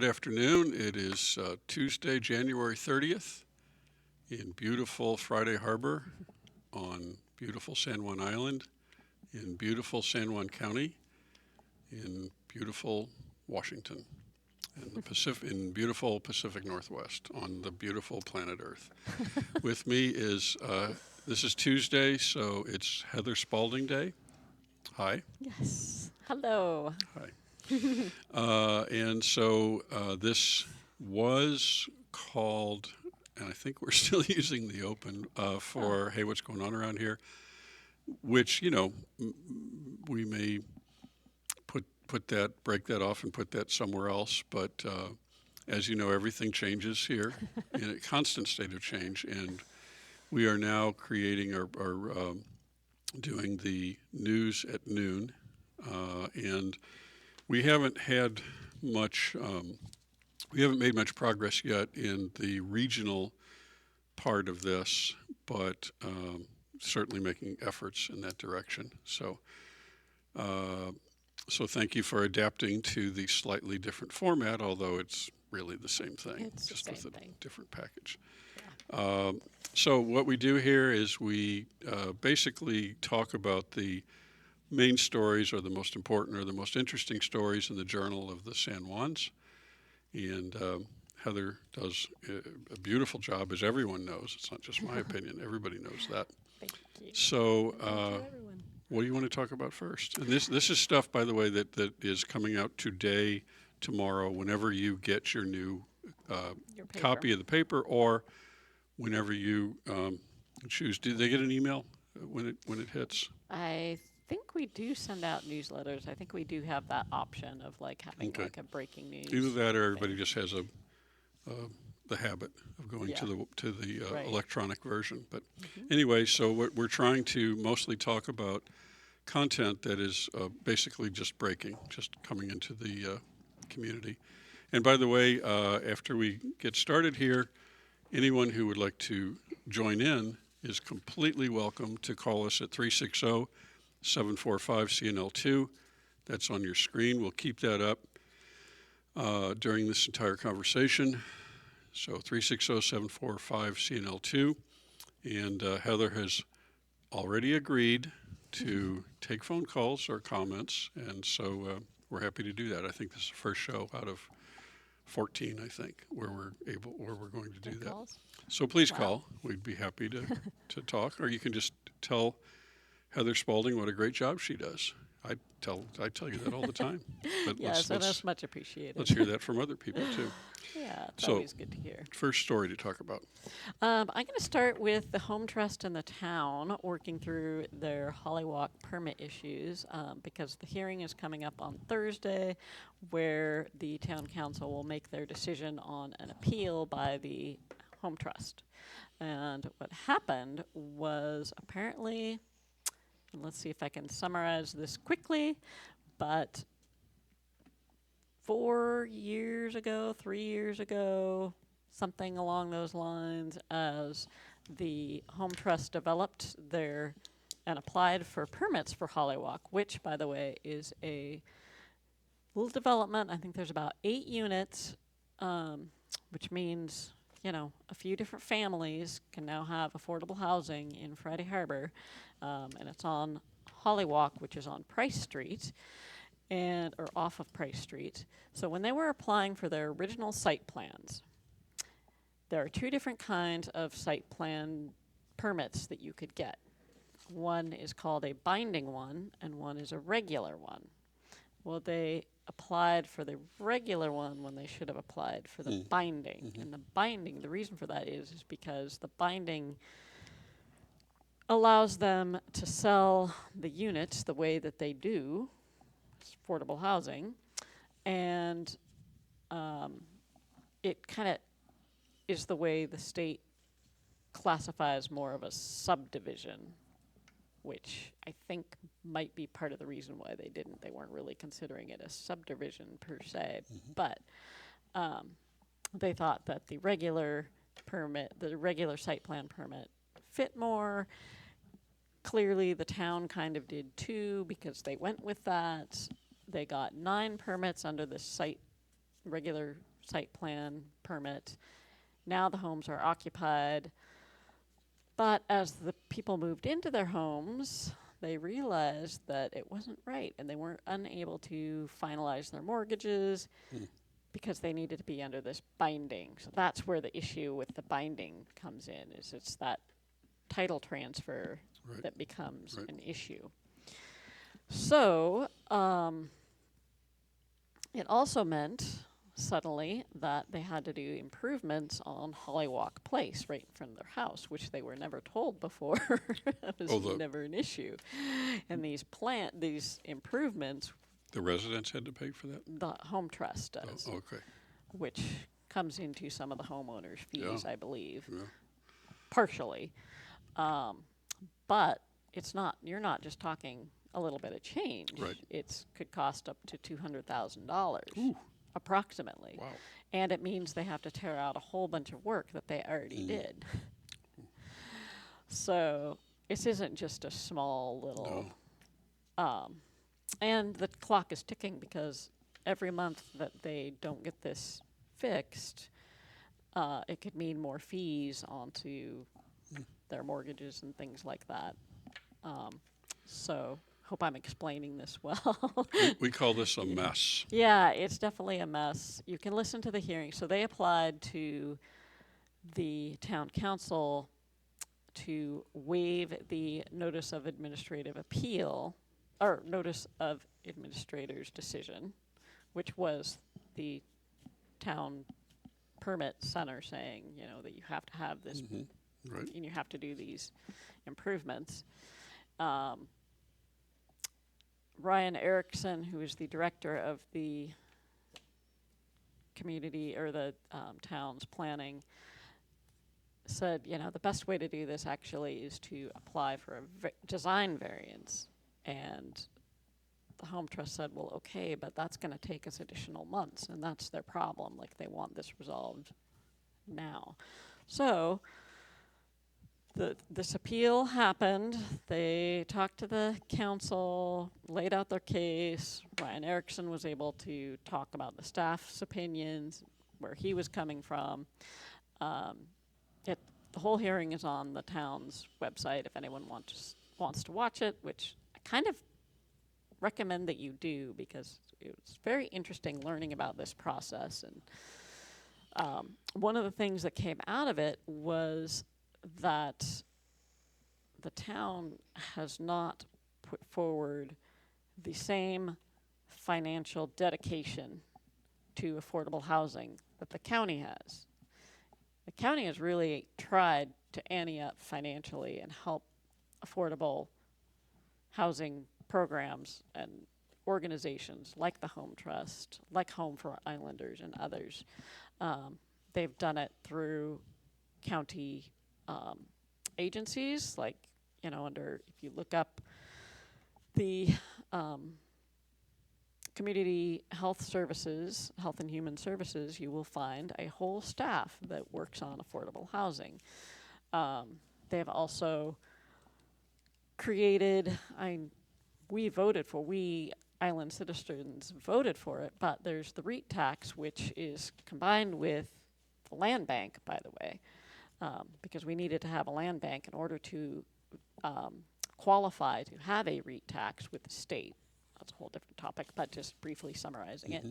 Good afternoon. It is Tuesday, January 30th in beautiful Friday Harbor on beautiful San Juan Island in beautiful San Juan County in beautiful Washington in beautiful Pacific Northwest on the beautiful planet Earth. With me is, this is Tuesday, so it's Heather Spaulding Day. Hi. Yes. Hello. Hi. This was called, and I think we're still using the open for, hey, what's going on around here? Which, we may break that off and put that somewhere else. But as you know, everything changes here in a constant state of change. And we are now creating doing the news at noon. And we haven't had much, we haven't made much progress yet in the regional part of this, but certainly making efforts in that direction. So thank you for adapting to the slightly different format, although it's really the same thing, It's just the with same a thing. different package. Yeah. So what we do here is we basically talk about the main stories or the most important or the most interesting stories in the Journal of the San Juans. And Heather does a beautiful job, as everyone knows. It's not just my opinion. Everybody knows that. Thank you. So Thank you, everyone. what do you want to talk about first? And this is stuff, by the way, that is coming out today, tomorrow, whenever you get your new Your paper. copy of the paper, or whenever you choose. Do they get an email when it hits? I think we do send out newsletters. I think we do have that option of having Okay. a breaking news. Either that, or everybody thing. just has the habit of going Yeah. to the Right. electronic version. But Mhm. anyway, so we're trying to mostly talk about content that is basically just coming into the community. And by the way, after we get started here, anyone who would like to join in is completely welcome to call us at 360-745-CNL2. That's on your screen. We'll keep that up during this entire conversation. So 360-745-CNL2. And Heather has already agreed to take phone calls or comments. And so we're happy to do that. I think this is the first show out of 14, I think, where we're going to do that. Calls? So please Wow. call. We'd be happy to talk. Or you can just tell Heather Spaulding what a great job she does. I tell you that all the time. But Yes, and that's much appreciated. let's hear that from other people too. Yeah, it's So- always good to hear. First story to talk about. I'm going to start with the Home Trust and the town working through their Hollywalk permit issues because the hearing is coming up on Thursday where the town council will make their decision on an appeal by the Home Trust. And what happened was apparently, and let's see if I can summarize this quickly, but 3 years ago, something along those lines, as the Home Trust developed and applied for permits for Hollywalk, which, by the way, is a little development. I think there's about 8 units, which means, a few different families can now have affordable housing in Friday Harbor, and it's on Hollywalk, which is on Price Street, or off of Price Street. So when they were applying for their original site plans, there are 2 different kinds of site plan permits that you could get. One is called a binding one, and one is a regular one. Well, they applied for the regular one when they should have applied for the binding. Mhm. And the binding, the reason for that is because the binding allows them to sell the units the way that they do, affordable housing, and it kind of is the way the state classifies more of a subdivision, which I think might be part of the reason why they didn't. They weren't really considering it a subdivision per se, but they thought that the regular site plan permit fit more. Clearly, the town kind of did too because they went with that. They got 9 permits under the regular site plan permit. Now the homes are occupied. But as the people moved into their homes, they realized that it wasn't right, and they weren't unable to finalize their mortgages because they needed to be under this binding. So that's where the issue with the binding comes in, is it's that title transfer Right. that becomes Right. an issue. So it also meant suddenly that they had to do improvements on Hollywalk Place right in front of their house, which they were never told before. It was never an issue. And these improvements, The residents had to pay for that? the Home Trust does, Oh, okay. which comes into some of the homeowners' fees, Yeah. I believe, Yeah. partially. But it's not. You're not just talking a little bit of change. Right. It's could cost up to $200,000, approximately. Wow. And it means they have to tear out a whole bunch of work that they already did. So this isn't just a small little. And the clock is ticking, because every month that they don't get this fixed, it could mean more fees onto their mortgages and things like that. So hope I'm explaining this well. We call this a mess. Yeah, it's definitely a mess. You can listen to the hearing. So they applied to the town council to waive the notice of administrative appeal, or notice of administrator's decision, which was the town permit center saying, that you have to have this, Right. and you have to do these improvements. Ryan Erickson, who is the director of the community, or the town's planning, said, the best way to do this actually is to apply for a design variance. And the Home Trust said, well, okay, but that's going to take us additional months, and that's their problem. Like, they want this resolved now. So this appeal happened. They talked to the council, laid out their case. Ryan Erickson was able to talk about the staff's opinions, where he was coming from. The whole hearing is on the town's website if anyone wants to watch it, which I kind of recommend that you do, because it was very interesting learning about this process. And one of the things that came out of it was that the town has not put forward the same financial dedication to affordable housing that the county has. The county has really tried to ante up financially and help affordable housing programs and organizations like the Home Trust, like Home for Islanders and others. They've done it through county agencies, like, if you look up the community health services, health and human services, you will find a whole staff that works on affordable housing. They've also created, we island citizens voted for it, but there's the REIT tax, which is combined with the land bank, by the way, because we needed to have a land bank in order to qualify to have a REIT tax with the state. That's a whole different topic, but just briefly summarizing it.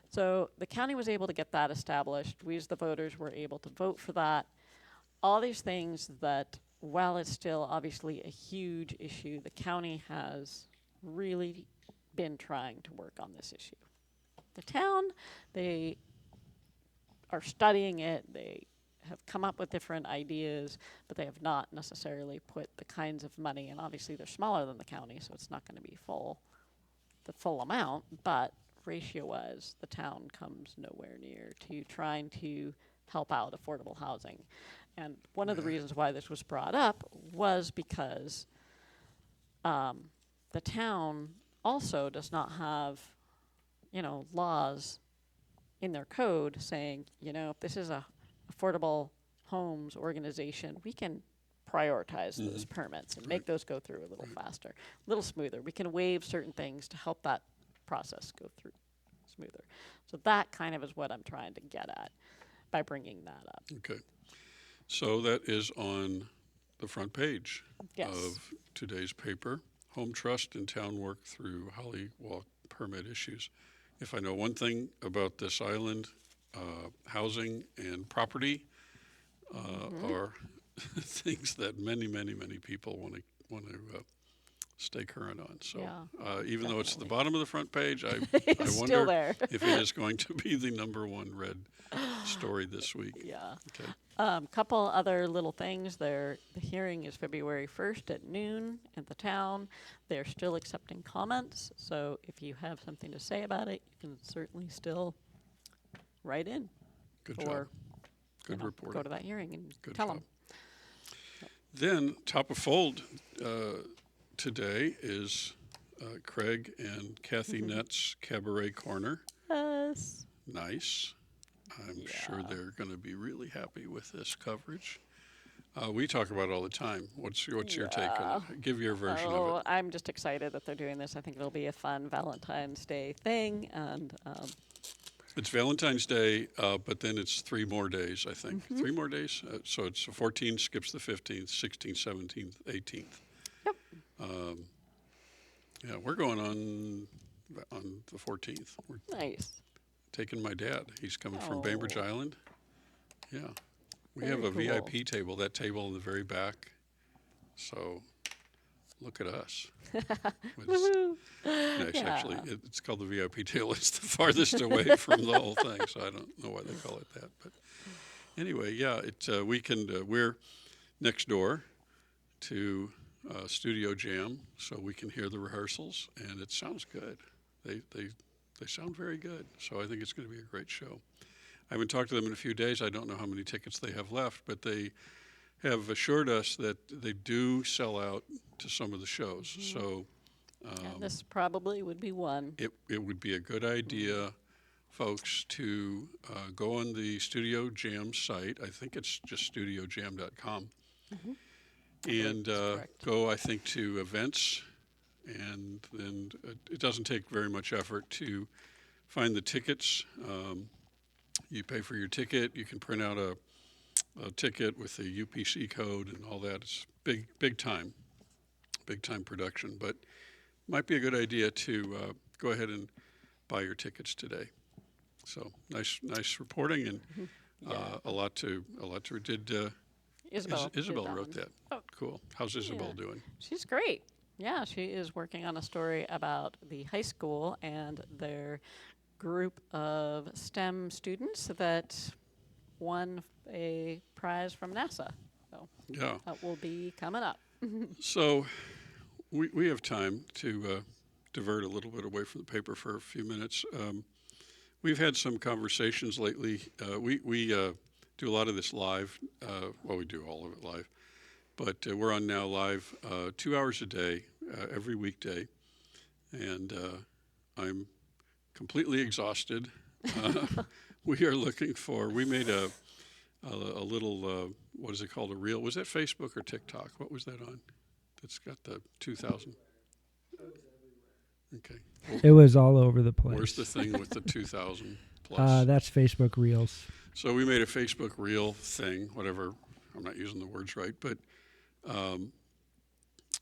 So the county was able to get that established. We as the voters were able to vote for that. All these things that, while it's still obviously a huge issue, the county has really been trying to work on this issue. The town, they are studying it. They have come up with different ideas, but they have not necessarily put the kinds of money, and obviously they're smaller than the county, so it's not going to be the full amount, but ratio-wise, the town comes nowhere near to trying to help out affordable housing. And one of the reasons why this was brought up was because the town also does not have, laws in their code saying, if this is a affordable homes organization, we can prioritize those permits and make those go through a little faster, a little smoother. We can waive certain things to help that process go through smoother. So that kind of is what I'm trying to get at by bringing that up. Okay. So that is on the front page Yes. of today's paper, Home Trust and Town Work Through Holly Walk Permit Issues. If I know one thing about this island, housing and property are things that many, many, many people want to stay current on. So Yeah, even though it's at the definitely. bottom of the front page, I It's still wonder there. if it is going to be the number one read story this week. Yeah. Okay. Couple other little things. The hearing is February 1st at noon at the town. They're still accepting comments, so if you have something to say about it, you can certainly still write in. Good or job. Good you know, reporting. go to that hearing and Good tell job. them. Then top of fold today is Craig and Kathy Nett's Cabaret Corner. Yes. Nice. I'm sure Yeah. they're going to be really happy with this coverage. We talk about it all the time. What's your take on it? Give your version of it. I'm just excited that they're doing this. I think it'll be a fun Valentine's Day thing, and It's Valentine's Day, but then it's 3 more days, I think. 3 more days? So it's 14, skips the 15th, 16th, 17th, 18th. Yep. Yeah, we're going on the 14th. We're nice. taking my dad. He's coming from Bainbridge Oh. Island. Yeah. We Very have a cool. VIP table, that table in the very back. So look at us. Woohoo. Nice, Yeah. actually. It's called the VIP table. It's the farthest away from the whole thing, so I don't know why they call it that. But anyway, yeah, we're next door to Studio Jam, so we can hear the rehearsals, and it sounds good. They sound very good, so I think it's going to be a great show. I haven't talked to them in a few days. I don't know how many tickets they have left, but they have assured us that they do sell out to some of the shows. So And this probably would be one. it would be a good idea, folks, to go on the Studio Jam site. I think it's just studiojam.com. And correct. go, I think, to events. And then it doesn't take very much effort to find the tickets. You pay for your ticket. You can print out a ticket with the UPC code and all that. It's big time production. But might be a good idea to go ahead and buy your tickets today. So nice reporting, and Yeah. a lot to did. Isabel. did Isabel that wrote one. that. Oh. Cool. How's Isabel Yeah. doing? She's great. Yeah, she is working on a story about the high school and their group of STEM students that won a prize from NASA. So Yeah. that will be coming up. So we have time to divert a little bit away from the paper for a few minutes. We've had some conversations lately. We do a lot of this live. Well, we do all of it live. But we're on now live 2 hours a day, every weekday. And I'm completely exhausted. We are looking for, we made a little, what is it called, a reel? Was that Facebook or TikTok? What was that on? That's got the 2,000. Okay. It was all over the place. Where's the thing with the 2,000 plus? That's Facebook Reels. So we made a Facebook reel thing, whatever. I'm not using the words right, but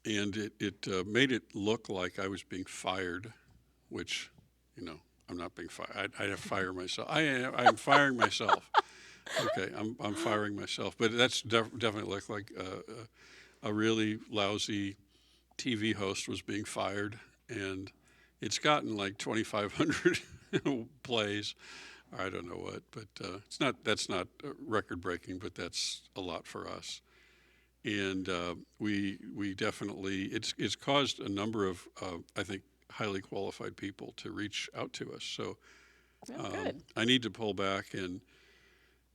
and it made it look like I was being fired, which, I'm not being fired. I have to fire myself. I am firing myself. Okay, I'm firing myself. But that's definitely looked like a really lousy TV host was being fired, and it's gotten like 2,500 plays. I don't know what, but that's not record breaking, but that's a lot for us. And we definitely, it's caused a number of, I think, highly qualified people to reach out to us. So Good. I need to pull back and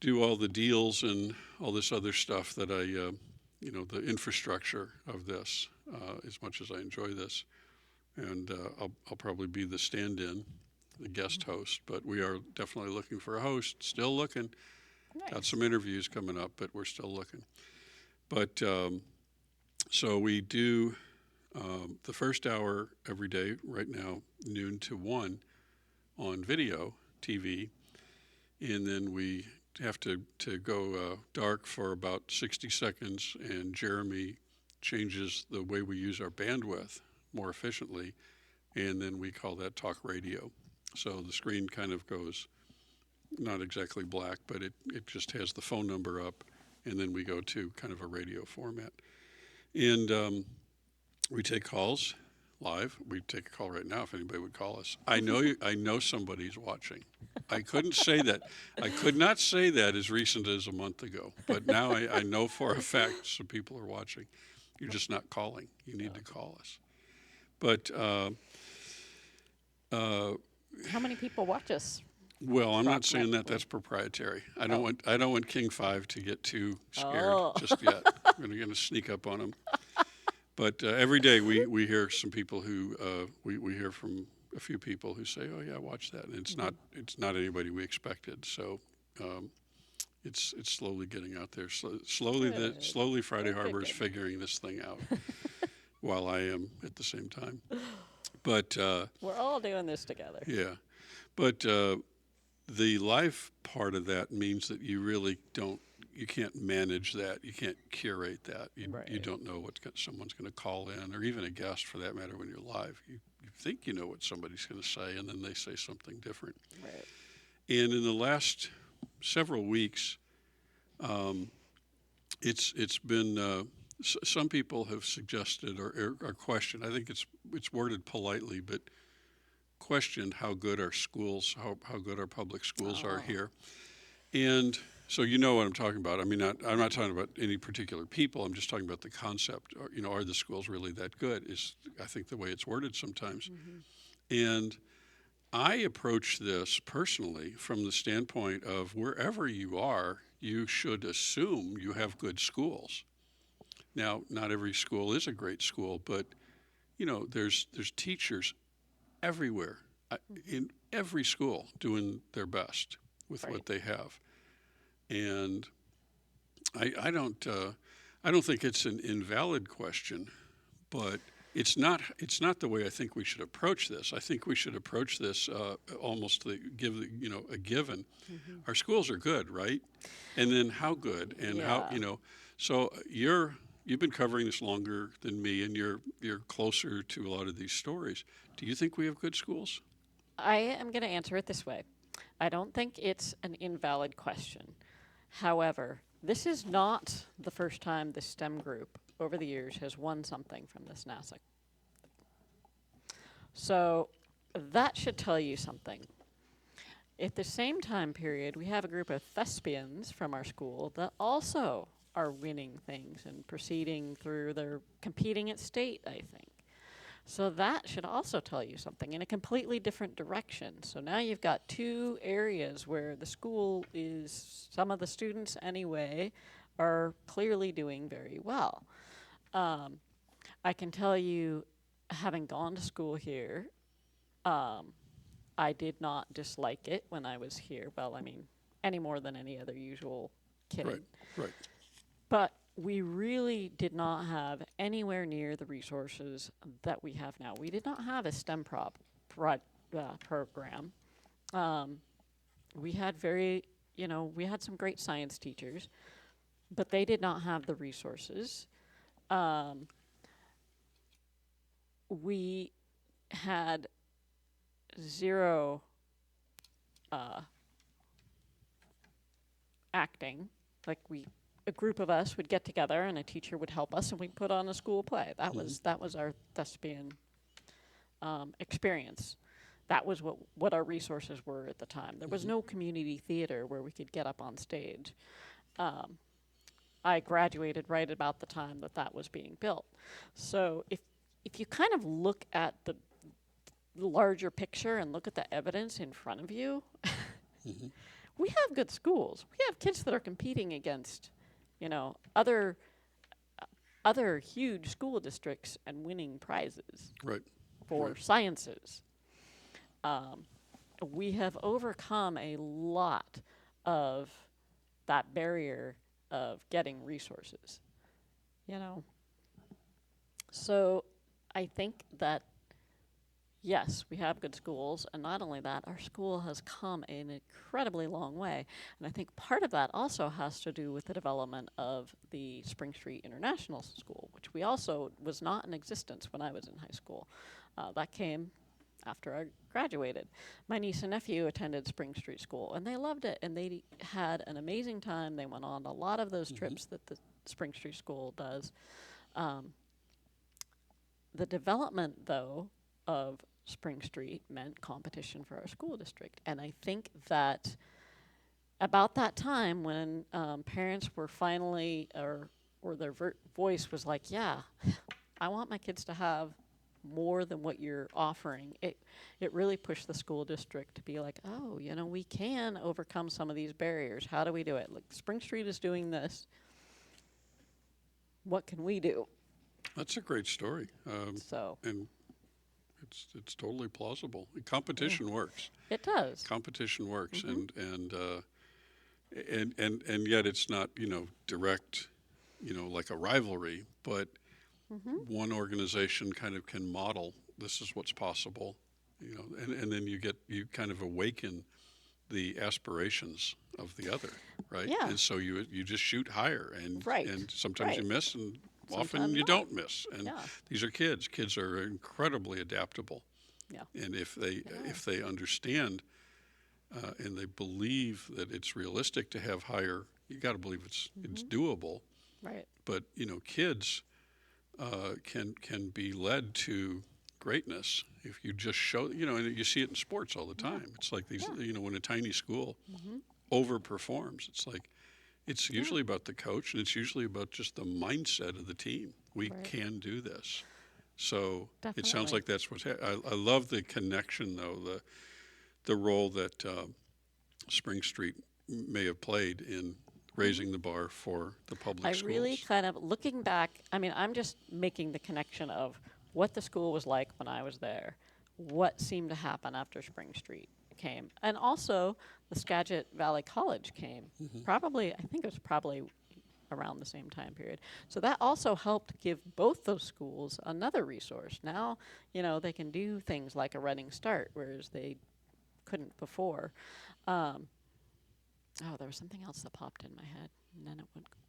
do all the deals and all this other stuff that the infrastructure of this, as much as I enjoy this. And I'll probably be the stand-in, the guest host, but we are definitely looking for a host, still looking. Nice. Got some interviews coming up, but we're still looking. But so we do the first hour every day right now, noon to 1, on video TV, and then we have to go dark for about 60 seconds, and Jeremy changes the way we use our bandwidth more efficiently, and then we call that talk radio. So the screen kind of goes not exactly black, but it just has the phone number up, and then we go to kind of a radio format. And we take calls live. We take a call right now if anybody would call us. I know somebody's watching. I couldn't say that. I could not say that as recent as a month ago, but now I know for a fact some people are watching. You're just not calling. You need to call us. But How many people watch us? well, I'm not saying that. That's proprietary. I don't want King 5 to get too scared just yet. We're going to sneak up on them. But every day we hear some people who we hear from a few people who say, "Oh yeah, watch that," and it's not anybody we expected. So it's slowly getting out there. Slowly Friday Harbor is figuring this thing out, while I am at the same time. But We're all doing this together. yeah, but the live part of that means that you really you can't manage that. You can't curate that. You don't know what someone's going to call in, or even a guest for that matter, when you're live. You think you know what somebody's going to say, and then they say something different. Right. And in the last several weeks, it's been some people have suggested or questioned. I think it's worded politely, but questioned how good our schools, how good our public schools are here. And so you know what I'm talking about. I mean, I'm not talking about any particular people. I'm just talking about the concept. Are the schools really that good? Is, I think, the way it's worded sometimes. And I approach this personally from the standpoint of wherever you are, you should assume you have good schools. Now, not every school is a great school, but there's teachers everywhere, in every school, doing their best with what they have. And I don't think it's an invalid question, but it's not the way I think we should approach this. I think we should approach this almost a given. Our schools are good, right? And then how good and how So you've been covering this longer than me, and you're closer to a lot of these stories. Do you think we have good schools? I am going to answer it this way. I don't think it's an invalid question. However, this is not the first time the STEM group over the years has won something from this NASA. So that should tell you something. At the same time period, we have a group of thespians from our school that also are winning things and proceeding through their competing at state, I think. So that should also tell you something in a completely different direction. So now you've got two areas where the school is, some of the students anyway, are clearly doing very well. I can tell you, having gone to school here, I did not dislike it when I was here. Well, I mean, any more than any other usual kid. Right. But we really did not have anywhere near the resources that we have now. We did not have a STEM program. We had we had some great science teachers, but they did not have the resources. We had zero acting. A group of us would get together and a teacher would help us, and we'd put on a school play. That was our thespian experience. That was what our resources were at the time. There was no community theater where we could get up on stage. I graduated right about the time that was being built. So if you kind of look at the larger picture and look at the evidence in front of you, we have good schools. We have kids that are competing against other huge school districts and winning prizes for sciences. We have overcome a lot of that barrier of getting resources, So I think that, yes, we have good schools, and not only that, our school has come an incredibly long way. And I think part of that also has to do with the development of the Spring Street International School, which we also was not in existence when I was in high school. That came after I graduated. My niece and nephew attended Spring Street School, and they loved it, and they had an amazing time. They went on a lot of those trips that the Spring Street School does. Um, the development, though, of Spring Street meant competition for our school district. And I think that about that time when parents were finally, or their voice was like, yeah, I want my kids to have more than what you're offering, it really pushed the school district to be like, oh, we can overcome some of these barriers. How do we do it? Like, Spring Street is doing this. What can we do? That's a great story. So And it's totally plausible. Competition works. it does. Competition works, and yet it's not direct, like a rivalry, but one organization kind of can model this is what's possible, and then you kind of awaken the aspirations of the other, right? Yeah. And so you just shoot higher, and Right. and sometimes you Right. miss, and often Sometimes you not. don't miss. And Yeah. these are kids. Kids are incredibly adaptable. Yeah. And if they understand and they believe that it's realistic to have higher, you got to believe it's doable. Right. But kids can be led to greatness if you just show. And you see it in sports all the time. It's like these. Yeah. When a tiny school overperforms, it's like it's usually about the coach, and it's usually about just the mindset of the team. We Right. can do this. So it sounds Definitely. like that's what's. I love the connection, though, the role that Spring Street may have played in raising the bar for the public I schools. really kind of, looking back, I'm just making the connection of what the school was like when I was there, what seemed to happen after Spring Street came, and also the Skagit Valley College came. I think it was probably around the same time period. So that also helped give both those schools another resource. Now, they can do things like a running start, whereas they couldn't before. There was something else that popped in my head, and then it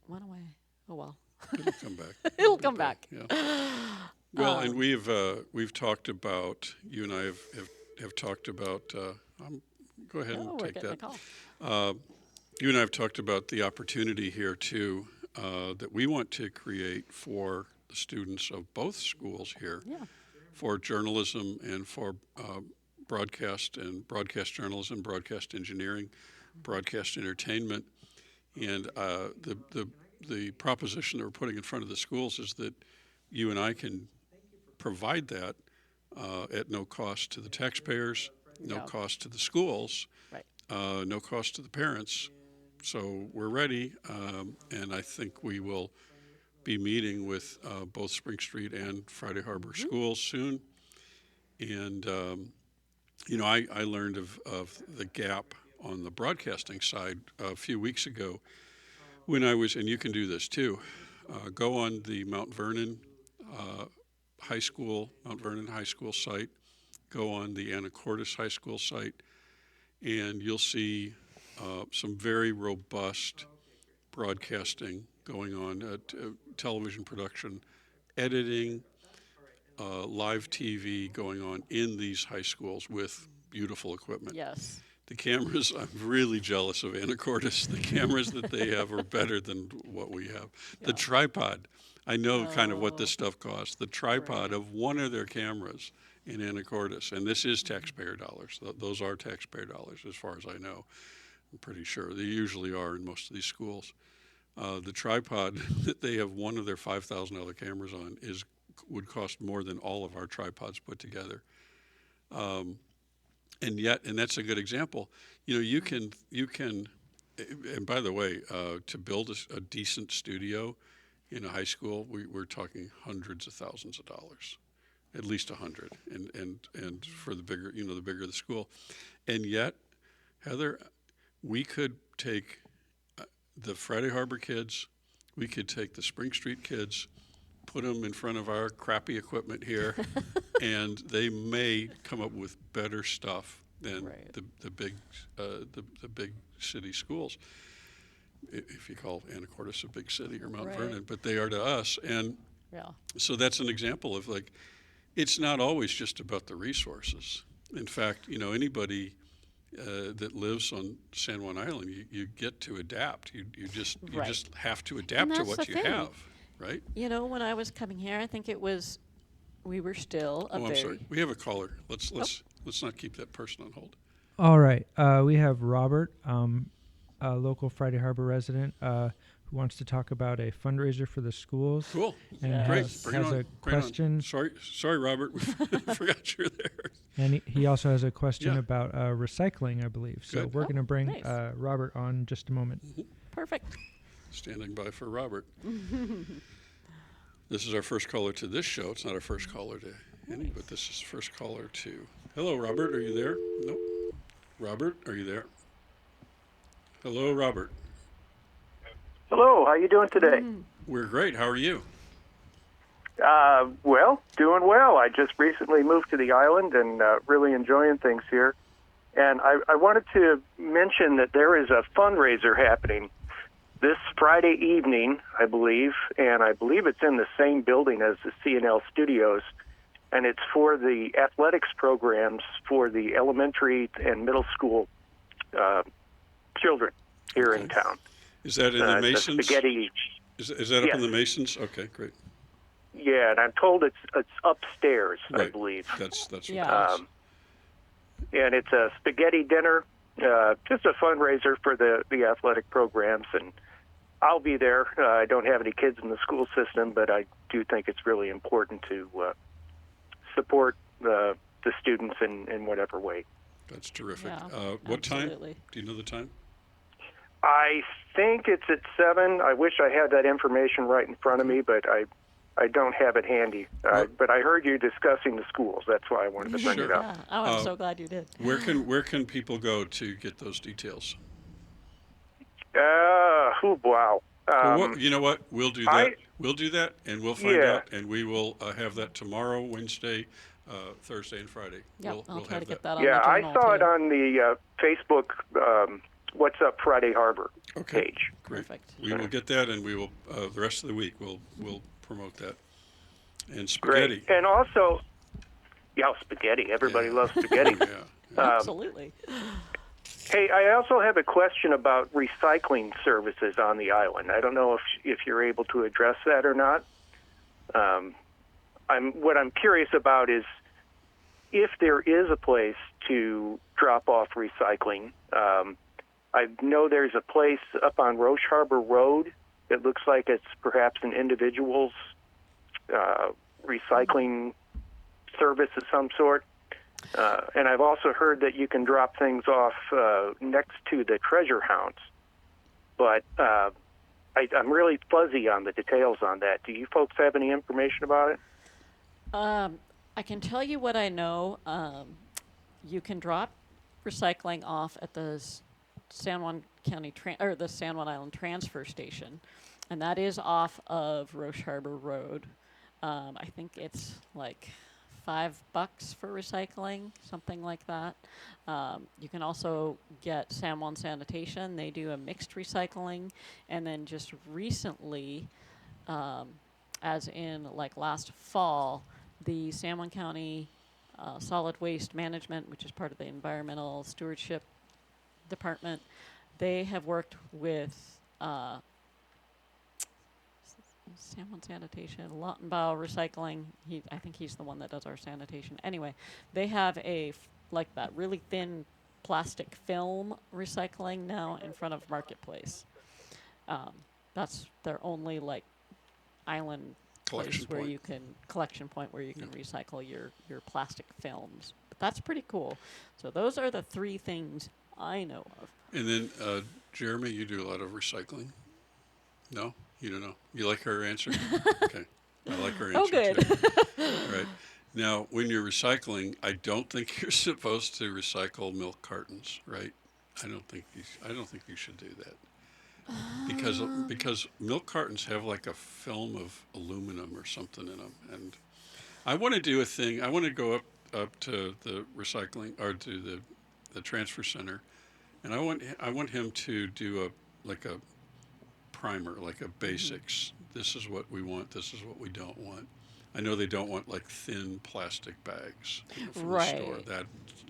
went away. Oh well. It'll come back. It'll come back. Yeah. Well, and we've talked about, you and I have talked about. Go ahead Oh, and we're take getting that. a call. You and I have talked about the opportunity here too that we want to create for the students of both schools here Yeah. for journalism and for broadcast and broadcast journalism, broadcast engineering, broadcast entertainment, and the proposition that we're putting in front of the schools is that you and I can provide that at no cost to the taxpayers, no Yeah. cost to the schools, Right. no cost to the parents. So we're ready, and I think we will be meeting with both Spring Street and Friday Harbor schools soon. And I learned of the gap on the broadcasting side a few weeks ago when I was, and you can do this too. Go on the Mount Vernon High School site. Go on the Anacortes High School site, and you'll see some very robust broadcasting going on, television production, editing, live TV going on in these high schools with beautiful equipment. Yes. The cameras, I'm really jealous of Anacortes. The cameras that they have are better than what we have. The Yeah. tripod, I know kind of what this Oh. stuff costs. The tripod Right. of one of their cameras in Anacortes, and this is taxpayer dollars. Those are taxpayer dollars as far as I know. I'm pretty sure. They usually are in most of these schools. The tripod that they have one of their $5,000 cameras on would cost more than all of our tripods put together. And that's a good example. You can, and by the way, to build a decent studio in a high school, we're talking hundreds of thousands of dollars, at least 100, and for the bigger, the bigger the school. And yet, Heather, we could take the Friday Harbor kids, we could take the Spring Street kids, put them in front of our crappy equipment here, and they may come up with better stuff than Right. the big city schools, if you call Anacortes a big city or Mount Right. Vernon, but they are to us. And Yeah. so that's an example of like, it's not always just about the resources. In fact, anybody that lives on San Juan Island, you get to adapt. You Right. just have to adapt to that's what the you thing. have, right? When I was coming here, I think we were still a Oh, I'm sorry. very. We have a caller. Let's not keep that person on hold. All right. We have Robert, a local Friday Harbor resident, who wants to talk about a fundraiser for the schools. Cool. And Yes. Great. has, Bring it has on. a Bring it on. question. Sorry, Robert. We forgot you're there. And he also has a question Yeah. about recycling, I believe. So Good. we're going to bring nice. Robert on in just a moment. Perfect. Standing by for Robert. This is our first caller to this show. It's not our first caller to any, but this is the first caller to. Hello, Robert. Are you there? Nope. Robert, are you there? Hello, Robert. Hello, how you doing today? We're great. How are you? Well, doing well. I just recently moved to the island and really enjoying things here. And I wanted to mention that there is a fundraiser happening this Friday evening, I believe, and I believe it's in the same building as the C&L Studios, and it's for the athletics programs for the elementary and middle school children here in town. Is that in the It's a Masons? spaghetti. Is that up Yes. in the Masons? Okay, great. Yeah, and I'm told it's upstairs, I Right. believe. That's what Yeah. it is. And it's a spaghetti dinner, just a fundraiser for the athletic programs. And I'll be there. I don't have any kids in the school system, but I do think it's really important to support the students in whatever way. That's terrific. Yeah, What time? absolutely. Do you know the time? I think it's at 7. I wish I had that information right in front of me, but I don't have it handy. But I heard you discussing the schools. That's why I wanted to bring Sure. it up. Yeah. Oh, I'm so glad you did. Where can people go to get those details? Wow. Well, you know what? We'll do that. I- We'll do that, and we'll find Yeah. out, and we will have that tomorrow, Wednesday, Thursday, and Friday. Yep. I'll try have to get that on Yeah, the I journal saw too. it on the Facebook What's Up Friday Harbor Okay. page. Great. Perfect. We will get that, and we will the rest of the week we'll promote that. And spaghetti. Great. And also, spaghetti. Everybody Yeah. loves spaghetti. Yeah. Absolutely. Hey, I also have a question about recycling services on the island. I don't know if you're able to address that or not. What I'm curious about is if there is a place to drop off recycling. I know there's a place up on Roche Harbor Road. It looks like it's perhaps an individual's recycling service of some sort. And I've also heard that you can drop things off next to the treasure hounds. But I'm really fuzzy on the details on that. Do you folks have any information about it? I can tell you what I know. You can drop recycling off at the San Juan County or the San Juan Island Transfer Station, and that is off of Roche Harbor Road. I think it's like $5 for recycling, something like that. You can also get San Juan Sanitation. They do a mixed recycling, and then just recently, as in like last fall, the San Juan County Solid Waste Management, which is part of the Environmental Stewardship Department, they have worked with San Juan Sanitation, Lautenbau Recycling. I think he's the one that does our sanitation. Anyway, they have like that really thin plastic film recycling now in front of Marketplace. That's their only like island Collection place where point. you can collection point where you can recycle your plastic films. But that's pretty cool. So those are the 3 things I know of. And then, Jeremy, you do a lot of recycling. No, you don't know. You like her answer? Okay, I like her answer. Oh, good. Too. All right. Now, when you're recycling, I don't think you're supposed to recycle milk cartons, right? I don't think you should do that. Because milk cartons have like a film of aluminum or something in them, and I want to do a thing. I want to go up to the recycling or to the transfer center, and I want him to do a primer, like a basics. This is what we want. This is what we don't want. I know they don't want like thin plastic bags from the store. Right. That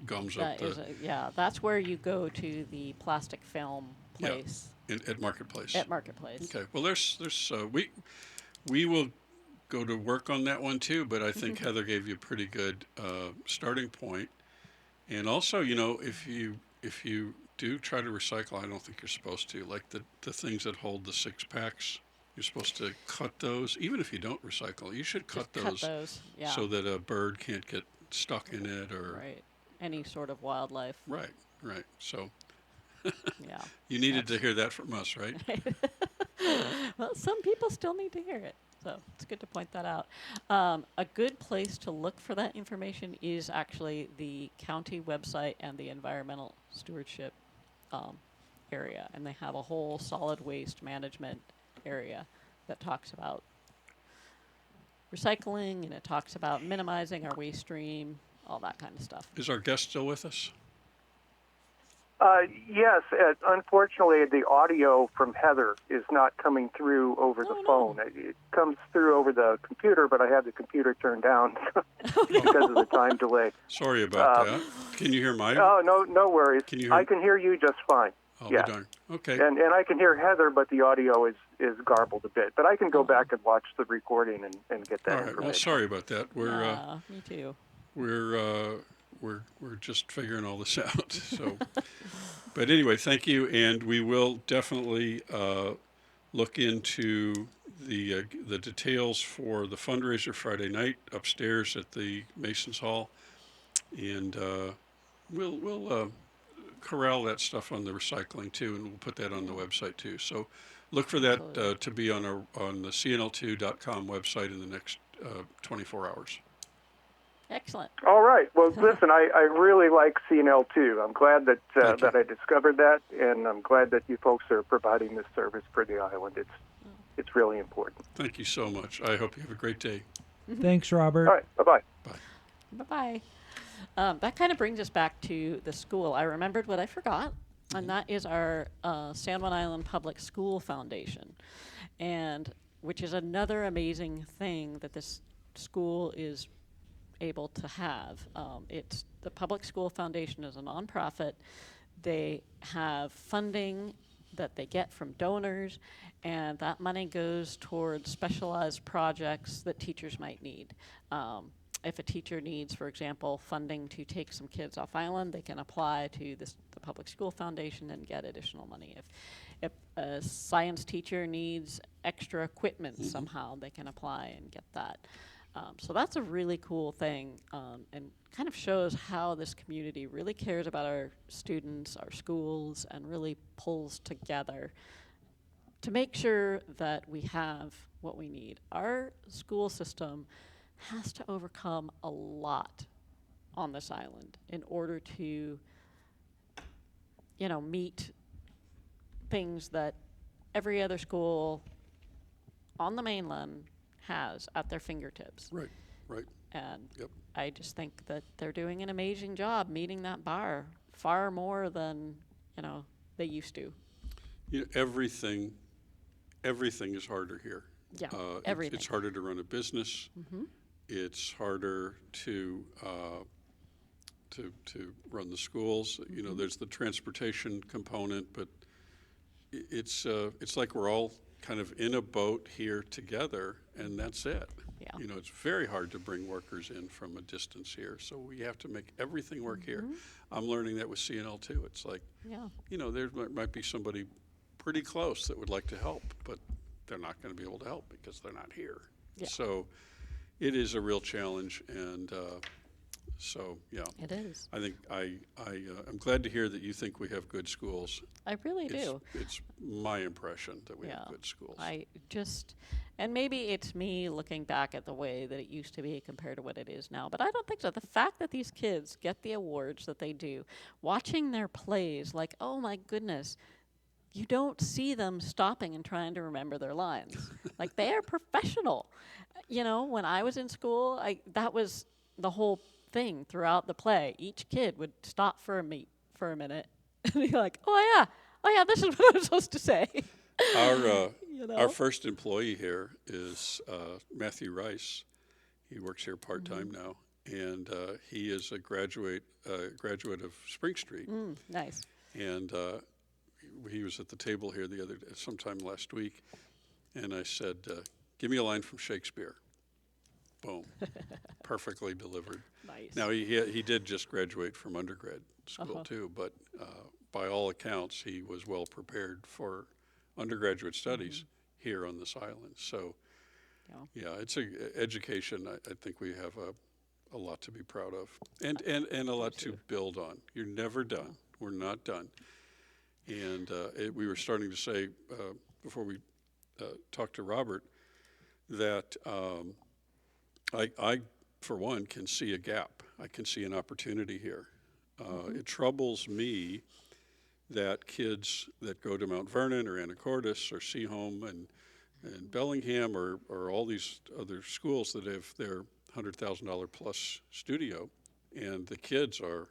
gums up That is, yeah, that's where you go to the plastic film Yeah. place at Marketplace. at Marketplace. Okay. Well, there's we will go to work on that one too. But I think Heather gave you a pretty good starting point. And also, if you do try to recycle, I don't think you're supposed to. Like the things that hold the 6-packs, you're supposed to cut those. Even if you don't recycle, you should cut Just those cut those. Yeah. so that a bird can't get stuck in it or Right. Any sort of wildlife. right. So Yeah. you needed to hear that from us, right? Well, some people still need to hear it. So it's good to point that out. A good place to look for that information is actually the county website and the environmental stewardship area. And they have a whole solid waste management area that talks about recycling, and it talks about minimizing our waste stream, all that kind of stuff. Is our guest still with us? Yes, unfortunately, the audio from Heather is not coming through over the Oh, no. phone. It comes through over the computer, but I have the computer turned down because of the time delay. Sorry about that. Can you hear my? Oh, no worries. Can you hear I me? can hear you just fine. Oh, yeah. darn. Okay. And I can hear Heather, but the audio is garbled a bit. But I can go back and watch the recording and get that All right. information. Well, sorry about that. Yeah, me too. We're just figuring all this out. So, but anyway, thank you, and we will definitely look into the details for the fundraiser Friday night upstairs at the Masons Hall, and we'll corral that stuff on the recycling too, and we'll put that on the website too. So, look for that Absolutely. to be on the cnl2.com website in the next 24 hours. Excellent. All right. Well, listen, I really like CNL too. I'm glad that Thank you. that I discovered that, and I'm glad that you folks are providing this service for the island. It's really important. Thank you so much. I hope you have a great day. Thanks, Robert. All right. Bye-bye. Bye-bye. That kind of brings us back to the school. I remembered what I forgot, and that is our San Juan Island Public School Foundation, and which is another amazing thing that this school is able to have. It's the Public School Foundation is a nonprofit. They have funding that they get from donors, and that money goes towards specialized projects that teachers might need. If a teacher needs, for example, funding to take some kids off island, they can apply to the Public School Foundation and get additional money. If a science teacher needs extra equipment somehow, they can apply and get that. So that's a really cool thing, and kind of shows how this community really cares about our students, our schools, and really pulls together to make sure that we have what we need. Our school system has to overcome a lot on this island in order to, meet things that every other school on the mainland has at their fingertips. Right. And Yep. I just think that they're doing an amazing job meeting that bar far more than, they used to. Everything is harder here. Yeah, Everything. It's harder to run a business. Mm-hmm. It's harder to run the schools. Mm-hmm. There's the transportation component, but it's like we're all kind of in a boat here together, and that's it. Yeah. It's very hard to bring workers in from a distance here, so we have to make everything work here. I'm learning that with CNL too. It's like, Yeah. there might be somebody pretty close that would like to help, but they're not going to be able to help because they're not here. Yeah. So it is a real challenge, and so yeah, It is. I think I'm glad to hear that you think we have good schools. I really do. It's my impression that we Yeah. have good schools. And maybe it's me looking back at the way that it used to be compared to what it is now, but I don't think so. The fact that these kids get the awards that they do, watching their plays, like, oh my goodness, you don't see them stopping and trying to remember their lines. Like, they are professional. you know, when I was in school, that was the whole thing throughout the play. Each kid would stop for a minute and be like, oh yeah, this is what I'm supposed to say. Our You know? our first employee here is Matthew Rice. He works here part-time now, and he is a graduate of Spring Street. Nice. And he was at the table here sometime last week, and I said, "Give me a line from Shakespeare." Boom, perfectly delivered. Nice. Now he did just graduate from undergrad school too, but by all accounts, he was well prepared for undergraduate studies here on this island. So, yeah, it's education. I think we have a lot to be proud of, and a lot to build on. You're never done. We're not done. And we were starting to say before we talked to Robert that I, for one, can see a gap. I can see an opportunity here. It troubles me that kids that go to Mount Vernon or Anacortes or Seaholm and Bellingham or all these other schools that have their $100,000 plus studio, and the kids are,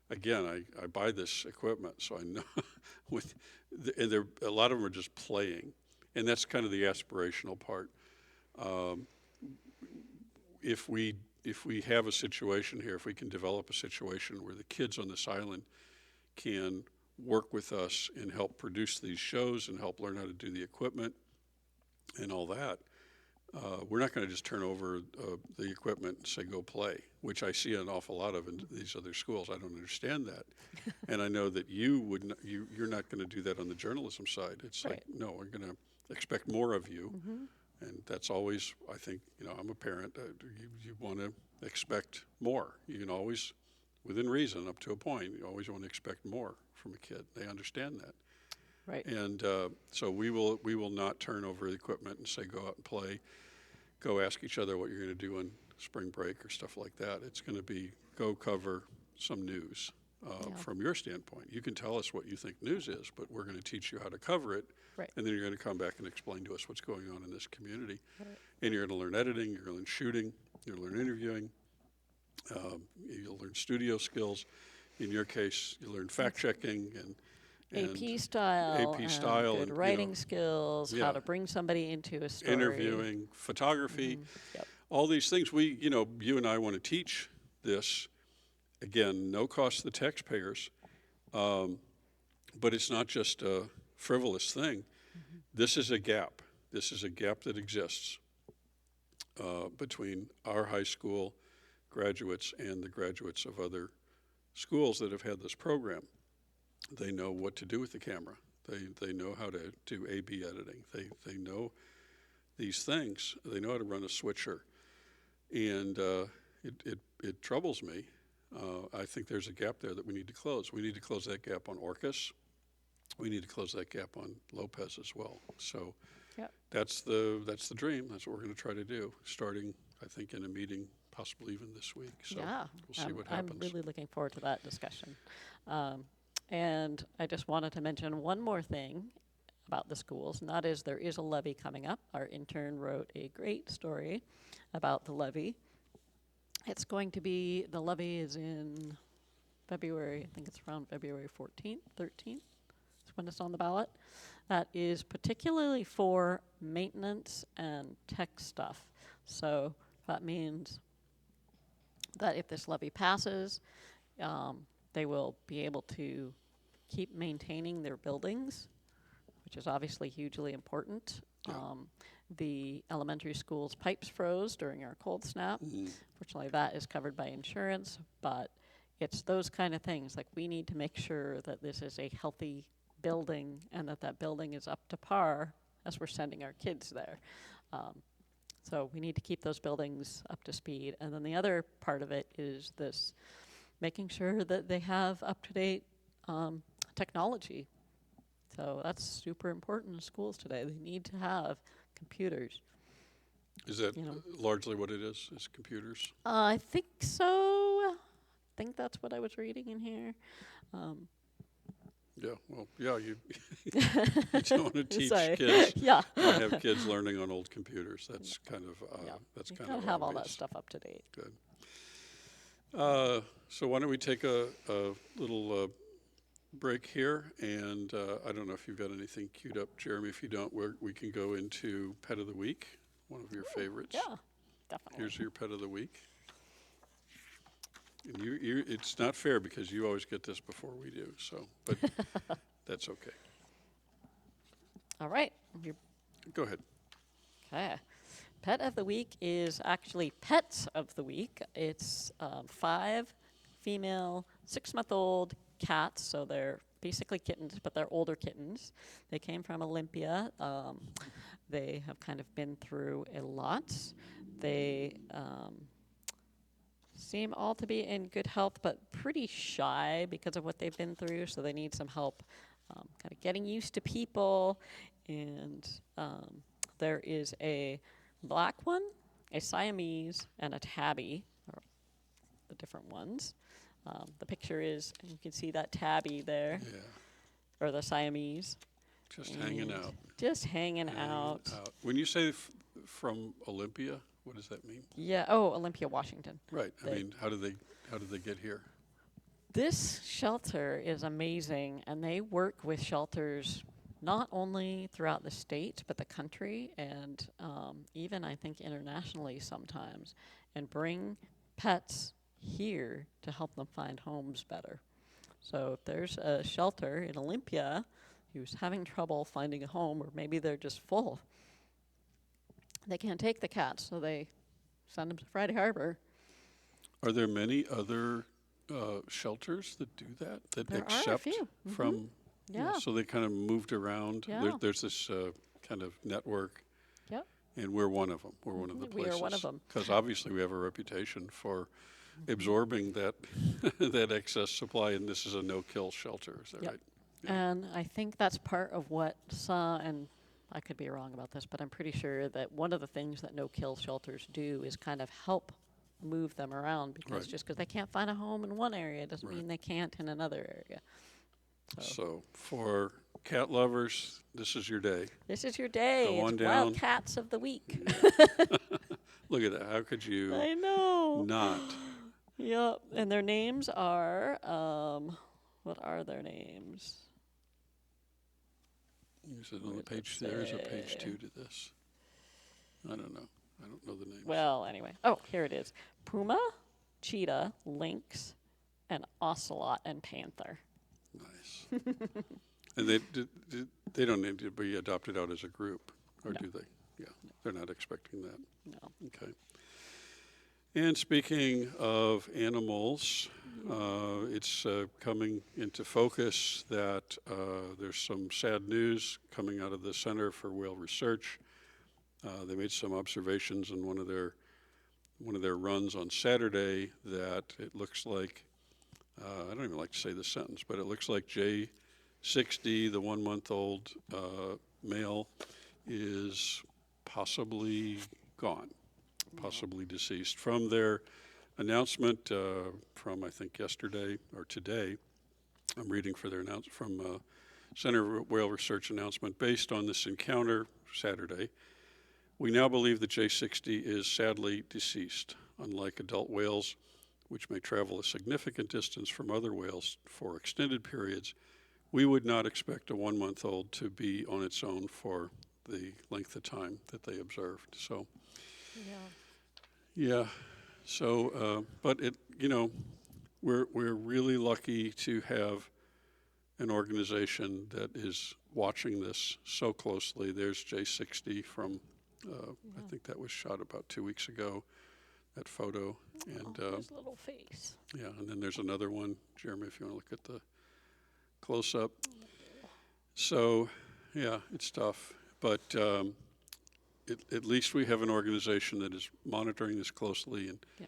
again, I buy this equipment, so I know and a lot of them are just playing, and that's kind of the aspirational part. If we have a situation here, if we can develop a situation where the kids on this island can work with us and help produce these shows and help learn how to do the equipment and all that, we're not going to just turn over the equipment and say go play, which I see an awful lot of in these other schools. I don't understand that, and I know that you're not going to do that on the journalism side. It's Right. like, no, we're going to expect more of you, and that's always, I think, I'm a parent. You want to expect more. You can always, within reason, up to a point, you always want to expect more from a kid. They understand that. Right. And so we will not turn over the equipment and say go out and play, go ask each other what you're going to do on spring break or stuff like that. It's going to be go cover some news from your standpoint. You can tell us what you think news is, but we're going to teach you how to cover it, Right. and then you're going to come back and explain to us what's going on in this community. Right. And you're going to learn editing, you're going to learn shooting, you're going to learn interviewing, you'll learn studio skills. In your case, you learn fact checking and AP style, AP style good and, writing skills, yeah. how to bring somebody into a story. interviewing, photography, Yep. all these things. You and I want to teach this. Again, no cost to the taxpayers, but it's not just a frivolous thing. This is a gap. This is a gap that exists between our high school graduates and the graduates of other schools that have had this program. They know what to do with the camera. They know how to do A/B editing. They know these things. They know how to run a switcher, and it troubles me. I think there's a gap there that we need to close. We need to close that gap on Orcas. We need to close that gap on Lopez as well. So Yep. that's the dream. That's what we're going to try to do, starting, I think, in a meeting, possibly even this week. So Yeah, we'll see what happens. I'm really looking forward to that discussion. And I just wanted to mention one more thing about the schools, and that is there is a levy coming up. Our intern wrote a great story about the levy. It's going to be, the levy is in February, I think it's around February 14th, 13th. That's when it's on the ballot. That is particularly for maintenance and tech stuff. So that means that if this levy passes, they will be able to keep maintaining their buildings, which is obviously hugely important. Yeah. The elementary school's pipes froze during our cold snap. Fortunately, that is covered by insurance, but it's those kind of things. Like, we need to make sure that this is a healthy building and that building is up to par as we're sending our kids there. So we need to keep those buildings up to speed. And then the other part of it is this, making sure that they have up-to-date technology. So that's super important in schools today. They need to have computers. Is that you know. largely what it is computers? I think so. I think that's what I was reading in here. Yeah, well, yeah, you, you don't want to teach Sorry. kids Yeah. or have kids learning on old computers. That's kind of, Yeah. that's You kind gotta of have all that obvious. stuff up to date. Good. So why don't we take a little break here, and I don't know if you've got anything queued up, Jeremy. If you don't, we can go into Pet of the Week, one of your favorites. Yeah, definitely. Here's your Pet of the Week. And it's not fair because you always get this before we do, so, but that's okay. All right. You're Go ahead. Okay. Pet of the week is actually Pets of the Week. It's 5 female, 6-month-old cats. So they're basically kittens, but they're older kittens. They came from Olympia. They have kind of been through a lot. They seem all to be in good health, but pretty shy because of what they've been through. So they need some help kind of getting used to people. And there is a black one, a Siamese, and a tabby, or the different ones. The picture is, you can see that tabby there, Yeah, or the Siamese. just hanging And out. Just hanging Hanging out. When you say from Olympia, what does that mean? Yeah. Oh, Olympia, Washington. Right. I They- mean, how did they get here? This shelter is amazing, and they work with shelters not only throughout the state, but the country, and even I think internationally sometimes, and bring pets here to help them find homes better. So if there's a shelter in Olympia who's having trouble finding a home, or maybe they're just full, they can't take the cats, so they send them to Friday Harbor. Are there many other shelters that do that? That There are a accept few. from? Yeah. So they kind of moved around. Yeah. There's this kind of network, Yep. and we're one of them. We're one of the We places. are one of 'em. Because obviously we have a reputation for absorbing that that excess supply, and this is a no-kill shelter. Is that Yep. right? Yeah. And I think that's part of what and I could be wrong about this, but I'm pretty sure that one of the things that no-kill shelters do is kind of help move them around, because Right. just because they can't find a home in one area doesn't Right. mean they can't in another area. So for cat lovers, this is your day. This is your day. Go on It's down. Wild Cats of the Week. Look at that. How could you I know. not? Yep. And their names are, what are their names? Is it on the Where's it page? There is a page say? 2 to this. I don't know. I don't know the names. Well, anyway. Oh, here it is. Puma, cheetah, lynx, and ocelot and panther. Nice. And they don't need to be adopted out as a group, or No. do they? Yeah, they're not expecting that. No. Okay. And speaking of animals, it's coming into focus that there's some sad news coming out of the Center for Whale Research. They made some observations in one of their runs on Saturday that it looks like, I don't even like to say this sentence, but it looks like J60, the 1-month-old male, is possibly gone, possibly deceased. From their announcement from, I think, yesterday or today, I'm reading for their announcement from Center for Whale Research announcement, based on this encounter Saturday, we now believe that J60 is sadly deceased. Unlike adult whales, which may travel a significant distance from other whales for extended periods, we would not expect a 1-month-old to be on its own for the length of time that they observed. So, yeah. So, but we're really lucky to have an organization that is watching this so closely. There's J60 from, I think that was shot about 2 weeks ago, that photo. And His little face. yeah, and then there's another one, Jeremy, if you want to look at the close-up. So, yeah, it's tough. But at least we have an organization that is monitoring this closely and Yeah.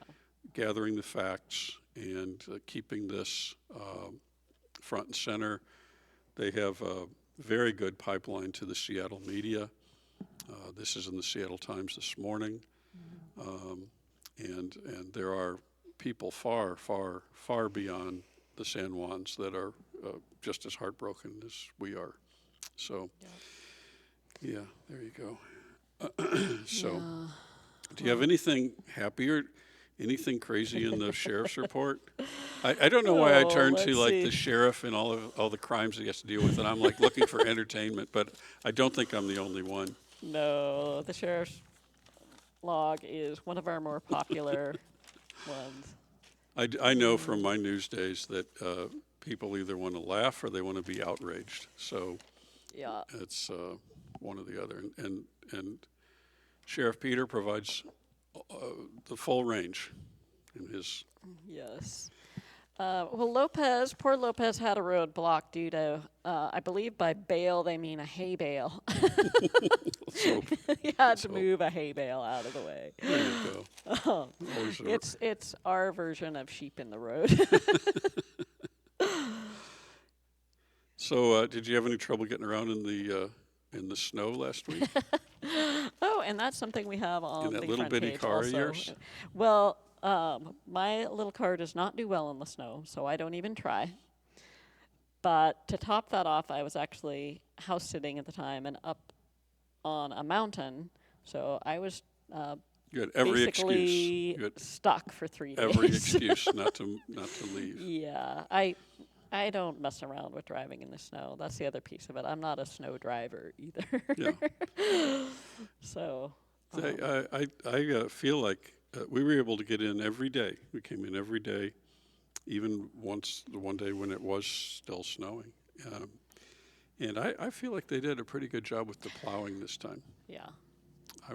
gathering the facts and keeping this front and center. They have a very good pipeline to the Seattle media. This is in the Seattle Times this morning. And there are people far, far, far beyond the San Juans that are just as heartbroken as we are. So, yeah, there you go. So, Yeah. do you have anything happier, anything crazy in the sheriff's report? I don't know why I Oh, turned to let's like see. the sheriff and all the crimes he has to deal with, and I'm like looking for entertainment, but I don't think I'm the only one. No, the sheriff's log is one of our more popular ones. I know from my news days that people either want to laugh or they want to be outraged. So Yeah. it's one or the other. And Sheriff Peter provides the full range in his. Yes. Well, poor Lopez had a road blocked due to, I believe by bale they mean a hay bale. So He had to So- move a hay bale out of the way. there you go. Always a- It's our version of sheep in the road. So did you have any trouble getting around in the snow last week? Oh, and that's something we have on that the little front bitty page car of also. yours? Well, my little car does not do well in the snow, so I don't even try. But to top that off, I was actually house sitting at the time and up on a mountain, so I was You had every excuse. basically You had stuck for 3 days. every excuse not to leave. Yeah, I don't mess around with driving in the snow. That's the other piece of it. I'm not a snow driver either. Yeah. So. I feel like we were able to get in every day. We came in every day, even the one day when it was still snowing. And I feel like they did a pretty good job with the plowing this time. Yeah. I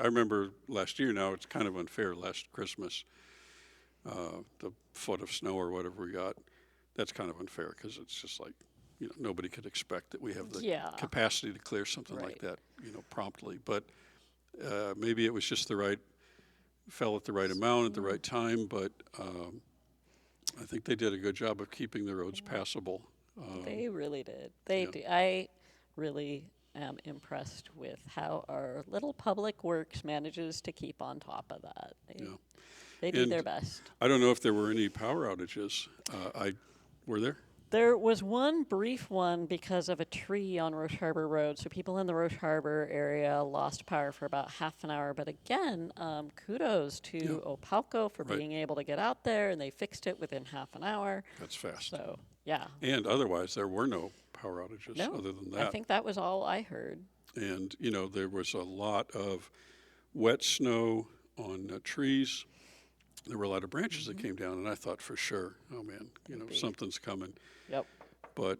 remember last year. Now it's kind of unfair. Last Christmas, the foot of snow or whatever we got, that's kind of unfair because it's just like, nobody could expect that we have the Yeah. capacity to clear something like Right. that, promptly. But maybe it was just fell at the right amount at the right time. But I think they did a good job of keeping the roads passable. They really did. They yeah. do. I really am impressed with how our little public works manages to keep on top of that. Yeah. They do And their best. I don't know if there were any power outages. Were there? There was one brief one because of a tree on Roche Harbor Road. So people in the Roche Harbor area lost power for about half an hour. But again, kudos to Yeah. Opalco for Right. being able to get out there, and they fixed it within half an hour. That's fast. So, yeah. And otherwise, there were no power outages No, other than I that. think that was all I heard. And, there was a lot of wet snow on trees. There were a lot of branches that came down, and I thought for sure, oh man, Could be. something's coming. Yep. But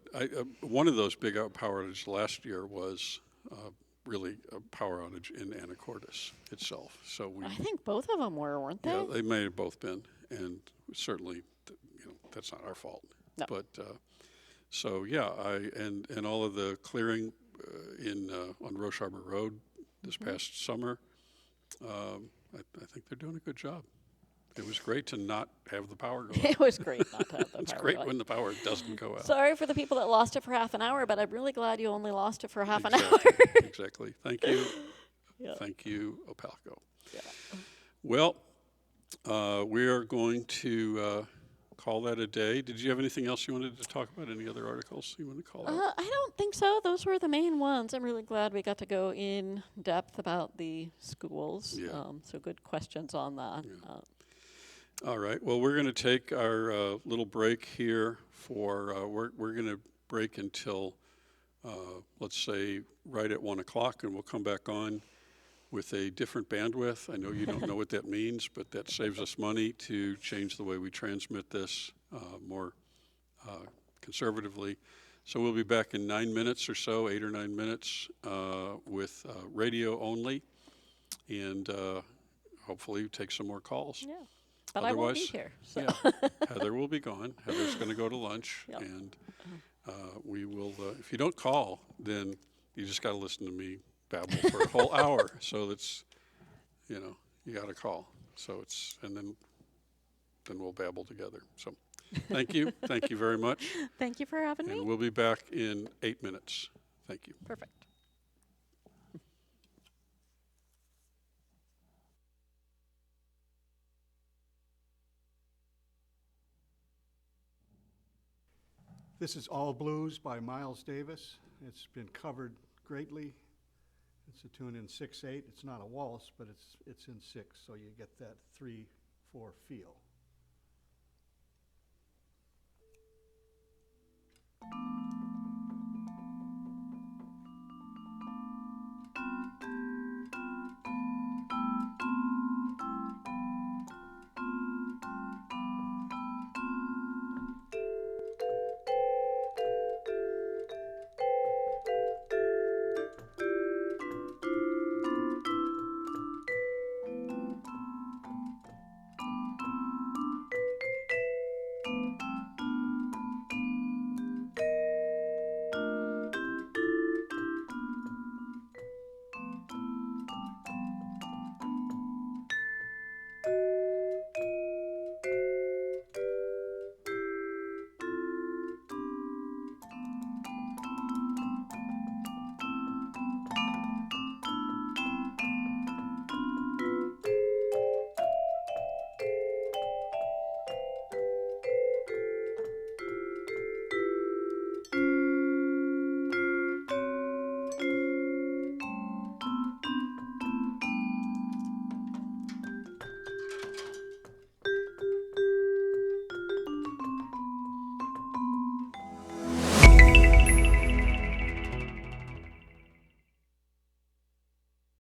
one of those big power outages last year was really a power outage in Anacortes itself. So I think both of them were, weren't they? yeah, they may have both been, and certainly, that's not our fault. No. But so yeah, and all of the clearing on Roche Harbor Road this past summer, I think they're doing a good job. It was great to not have the power go out. It was great not to have the It's power great go out. when the power doesn't go out. Sorry for the people that lost it for half an hour, but I'm really glad you only lost it for half an hour. Exactly. Exactly. Thank you. Yeah. Thank you, Opalco. Yeah. Well, we are going to call that a day. Did you have anything else you wanted to talk about? Any other articles you want to call out? I don't think so. Those were the main ones. I'm really glad we got to go in depth about the schools. Yeah. So good questions on that. Yeah. All right. Well, we're going to take our little break here for, we're going to break until, let's say, right at 1 o'clock, and we'll come back on with a different bandwidth. I know you don't know what that means, but that saves us money to change the way we transmit this more conservatively. So we'll be back in 9 minutes or so, 8 or 9 minutes, with radio only, and hopefully take some more calls. Yeah. But I won't be Otherwise, here. So. Yeah, Heather will be gone. Heather's going to go to lunch, Yep. and we will. If you don't call, then you just got to listen to me babble for a whole hour. So that's, you got to call. So and then we'll babble together. So, thank you very much, Thank you for having me. and we'll be back in 8 minutes. Thank you. Perfect. This is All Blues by Miles Davis. It's been covered greatly. It's a tune in 6/8. It's not a waltz, but it's in 6, so you get that 3/4 feel.